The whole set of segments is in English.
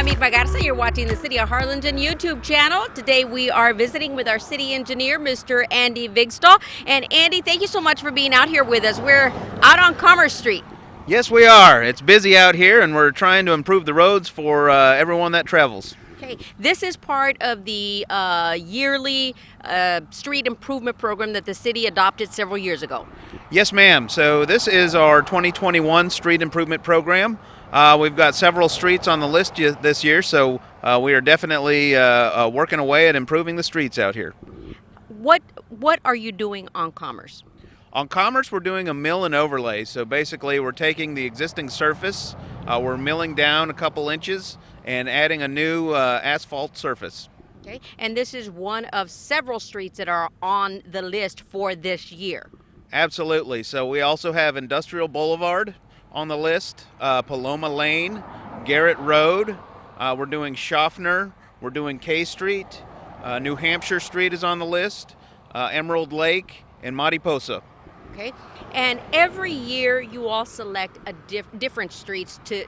I'm Irma Garza. You're watching the City of Harlingen YouTube channel. Today we are visiting with our city engineer, Mr. Andy Vigstall. And Andy, thank you so much for being out here with us. We're out on Commerce Street. Yes, we are. It's busy out here, and we're trying to improve the roads for everyone that travels. Okay, this is part of the yearly street improvement program that the city adopted several years ago. Yes, ma'am. So this is our 2021 street improvement program. We've got several streets on the list this year, so we are definitely working away at improving the streets out here. What are you doing on Commerce? On Commerce, we're doing a mill and overlay. So basically, we're taking the existing surface, we're milling down a couple inches, and adding a new asphalt surface. Okay, and this is one of several streets that are on the list for this year. Absolutely. So we also have Industrial Boulevard on the list, Paloma Lane, Garrett Road. We're doing Schaffner. We're doing K Street. New Hampshire Street is on the list, Emerald Lake, and Mariposa. Okay, and every year you all select a different streets to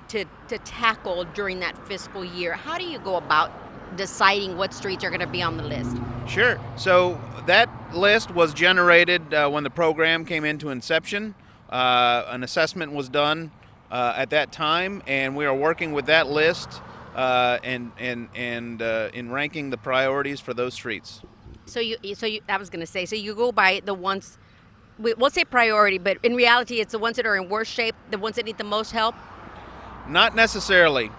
tackle during that fiscal year. How do you go about deciding what streets are going to be on the list? Sure. So that list was generated when the program came into inception. An assessment was done at that time, and we are working with that list and in ranking the priorities for those streets. So I was going to say, so you go by the ones. We'll say priority, but in reality, it's the ones that are in worse shape, the ones that need the most help? Not necessarily.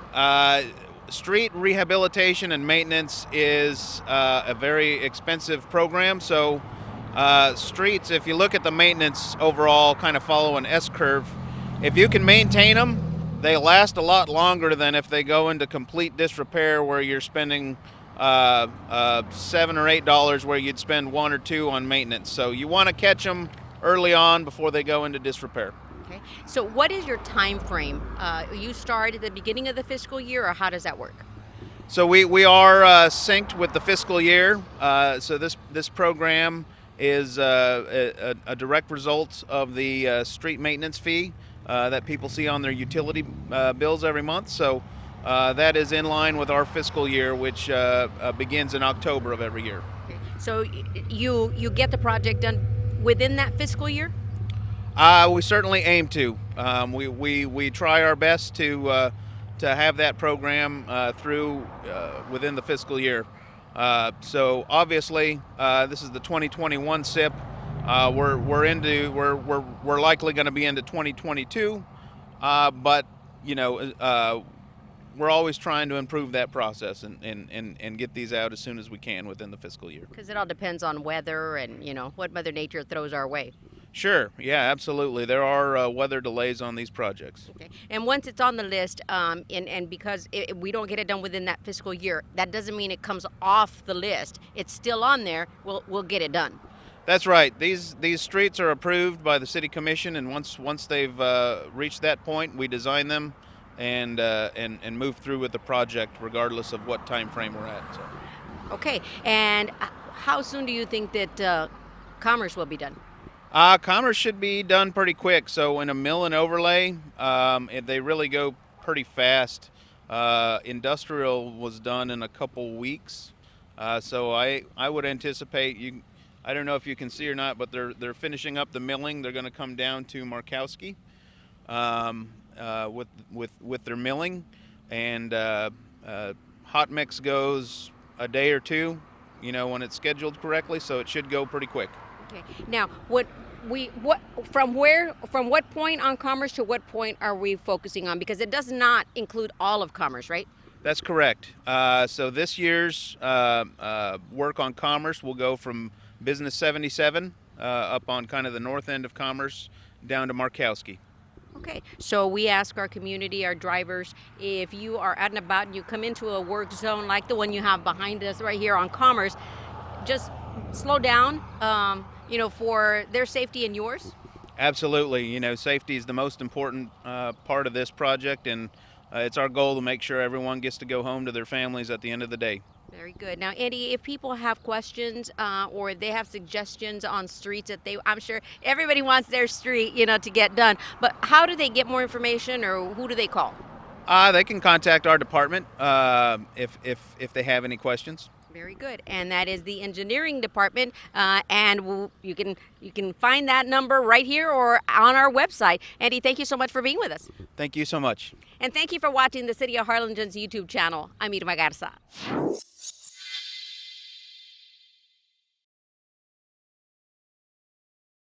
Street rehabilitation and maintenance is a very expensive program. So streets, if you look at the maintenance overall, kind of follow an S-curve. If you can maintain them, they last a lot longer than if they go into complete disrepair where you're spending $7 or $8 where you'd spend $1 or $2 on maintenance. So you want to catch them early on before they go into disrepair. Okay. So what is your time frame? You start at the beginning of the fiscal year, or how does that work? So we are synced with the fiscal year. So this program is a direct result of the street maintenance fee that people see on their utility bills every month. So that is in line with our fiscal year, which begins in October of every year. Okay. So you get the project done within that fiscal year? We certainly aim to. We try our best to have that program through within the fiscal year. So obviously, this is the 2021 SIP. We're likely going to be into 2022, but you know. We're always trying to improve that process and get these out as soon as we can within the fiscal year. Because it all depends on weather and, what Mother Nature throws our way. Sure. Yeah, absolutely. There are weather delays on these projects. Okay. And once it's on the list, and because we don't get it done within that fiscal year, that doesn't mean it comes off the list. It's still on there. We'll get it done. That's right. These streets are approved by the City Commission, and once they've reached that point, we design them and move through with the project regardless of what time frame we're at. So. Okay, and how soon do you think that Commerce will be done? Commerce should be done pretty quick. So in a mill and overlay, they really go pretty fast. Industrial was done in a couple weeks. So I would anticipate I don't know if you can see or not, but they're finishing up the milling. They're going to come down to Markowski. With their milling, and hot mix goes a day or two, when it's scheduled correctly, so it should go pretty quick. Okay. Now, from what point on Commerce to what point are we focusing on? Because it does not include all of Commerce, right? That's correct. So this year's work on Commerce will go from Business 77 up on kind of the north end of Commerce down to Markowski. Okay, so we ask our community, our drivers, if you are out and about and you come into a work zone like the one you have behind us right here on Commerce, just slow down, for their safety and yours. Absolutely. Safety is the most important part of this project, and it's our goal to make sure everyone gets to go home to their families at the end of the day. Very good. Now, Andy, if people have questions or if they have suggestions on streets I'm sure everybody wants their street, to get done, but how do they get more information, or who do they call? They can contact our department if they have any questions. Very good, and that is the engineering department, and you can find that number right here or on our website. Andy, thank you so much for being with us. Thank you so much. And thank you for watching the City of Harlingen's YouTube channel. I'm Irma Garza.